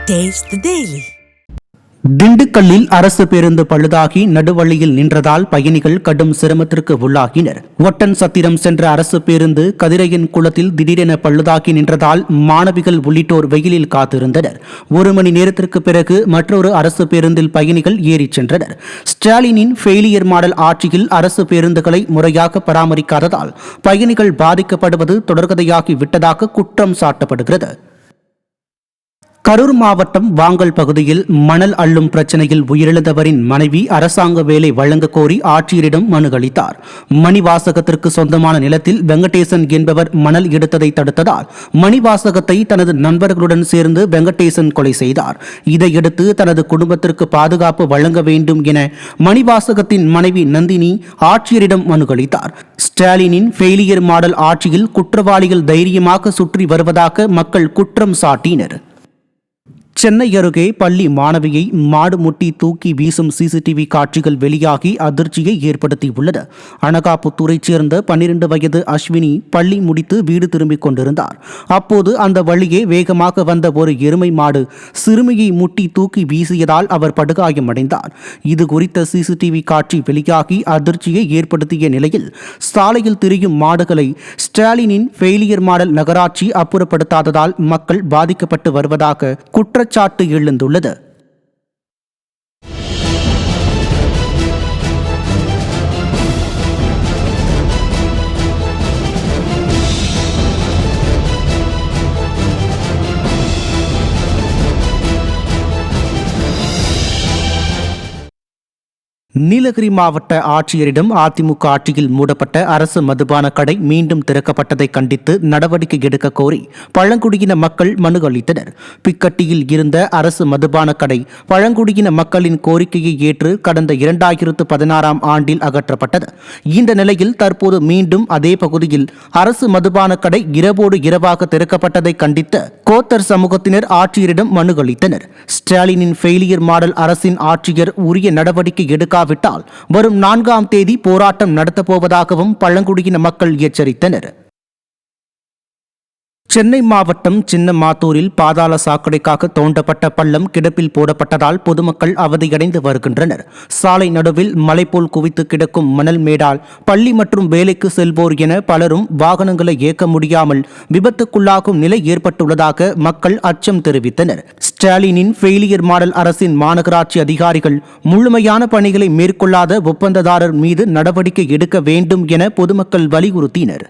Taste the Daily. திண்டுக்கல்லில் அரசு பேருந்து பழுதாகி நடுவழியில் நின்றதால் பயணிகள் கடும் சிரமத்திற்கு உள்ளாகினர். ஒட்டன் சத்திரம் சென்ற அரசு பேருந்து கதிரையன் குளத்தில் திடீரென பழுதாகி நின்றதால் மாணவிகள் உள்ளிட்டோர் வெயிலில் காத்திருந்தனர். 1 மணி நேரத்திற்கு பிறகு மற்றொரு அரசு பேருந்தில் பயணிகள் ஏறிச் சென்றனர். ஸ்டாலினின் ஃபெயிலியர் மாடல் ஆட்சியில் அரசு பேருந்துகளை முறையாக பராமரிக்காததால் பயணிகள் பாதிக்கப்படுவது தொடர்கதையாகி விட்டதாக குற்றம் சாட்டப்படுகிறது. கரூர் மாவட்டம் வாங்கல் பகுதியில் மணல் அள்ளும் பிரச்சனையில் உயிரிழந்தவரின் மனைவி அரசாங்க வேலை வழங்க கோரி ஆட்சியரிடம் மனு அளித்தார். மணிவாசகத்திற்கு சொந்தமான நிலத்தில் வெங்கடேசன் என்பவர் மணல் எடுத்ததை தடுத்ததால் மணிவாசகத்தை தனது நண்பர்களுடன் சேர்ந்து வெங்கடேசன் கொலை செய்தார். இதையடுத்து தனது குடும்பத்திற்கு பாதுகாப்பு வழங்க வேண்டும் என மணிவாசகத்தின் மனைவி நந்தினி ஆட்சியரிடம் மனு அளித்தார். ஸ்டாலினின் ஃபெயிலியர் மாடல் ஆட்சியில் குற்றவாளிகள் தைரியமாக சுற்றி வருவதாக மக்கள் குற்றம் சாட்டினர். சென்னை அருகே பள்ளி மாணவியை மாடு முட்டி தூக்கி வீசும் சிசிடிவி காட்சிகள் வெளியாகி அதிர்ச்சியை ஏற்படுத்தியுள்ளது. அனகாபுத்தூரைச் சேர்ந்த 12 வயது அஸ்வினி பள்ளி முடித்து வீடு திரும்பிக் கொண்டிருந்தார். அப்போது அந்த வழியே வேகமாக வந்த ஒரு எருமை மாடு சிறுமியை முட்டி தூக்கி வீசியதால் அவர் படுகாயமடைந்தார். இது குறித்த சிசிடிவி காட்சி வெளியாகி அதிர்ச்சியை ஏற்படுத்திய நிலையில் சாலையில் திரியும் மாடுகளை ஸ்டாலினின் ஃபெயிலியர் மாடல் நகராட்சி அப்புறப்படுத்தாததால் மக்கள் பாதிக்கப்பட்டு வருவதாக குற்றச்சாட்டு எழுந்துள்ளது. நீலகிரி மாவட்ட ஆட்சியரிடம் அதிமுக ஆட்சியில் மூடப்பட்ட அரசு மதுபான கடை மீண்டும் திறக்கப்பட்டதை கண்டித்து நடவடிக்கை எடுக்க கோரி பழங்குடியின மக்கள் மனு அளித்தனர். பிக்கட்டியில் இருந்த அரசு மதுபான கடை பழங்குடியின மக்களின் கோரிக்கையை ஏற்று கடந்த 2016ஆம் ஆண்டில் அகற்றப்பட்டது. இந்த நிலையில் தற்போது மீண்டும் அதே பகுதியில் அரசு மதுபான கடை இரவோடு இரவாக திறக்கப்பட்டதை கண்டித்து கோத்தர் சமூகத்தினர் ஆட்சியரிடம் மனு அளித்தனர். ஸ்டாலினின் ஃபெயிலியர் மாடல் அரசின் ஆட்சியர் உரிய நடவடிக்கை எடுக்காவிட்டால் வரும் 4ஆம் தேதி போராட்டம் நடத்தப்போவதாகவும் பழங்குடியின மக்கள் எச்சரித்தனர். சென்னை மாவட்டம் சின்னமாத்தூரில் பாதாள சாக்கடைக்காக தோண்டப்பட்ட பள்ளம் கிடப்பில் போடப்பட்டதால் பொதுமக்கள் அவதியடைந்து வருகின்றனர். சாலை நடுவில் மலை போல் குவித்து கிடக்கும் மணல் மேடால் பள்ளி மற்றும் வேலைக்கு செல்வோர் என பலரும் வாகனங்களை இயக்க முடியாமல் விபத்துக்குள்ளாகும் நிலை ஏற்பட்டுள்ளதாக மக்கள் அச்சம் தெரிவித்தனர். ஸ்டாலினின் ஃபெயிலியர் மாடல் அரசின் மாநகராட்சி அதிகாரிகள் முழுமையான பணிகளை மேற்கொள்ளாத ஒப்பந்ததாரர் மீது நடவடிக்கை எடுக்க வேண்டும் என பொதுமக்கள் வலியுறுத்தினர்.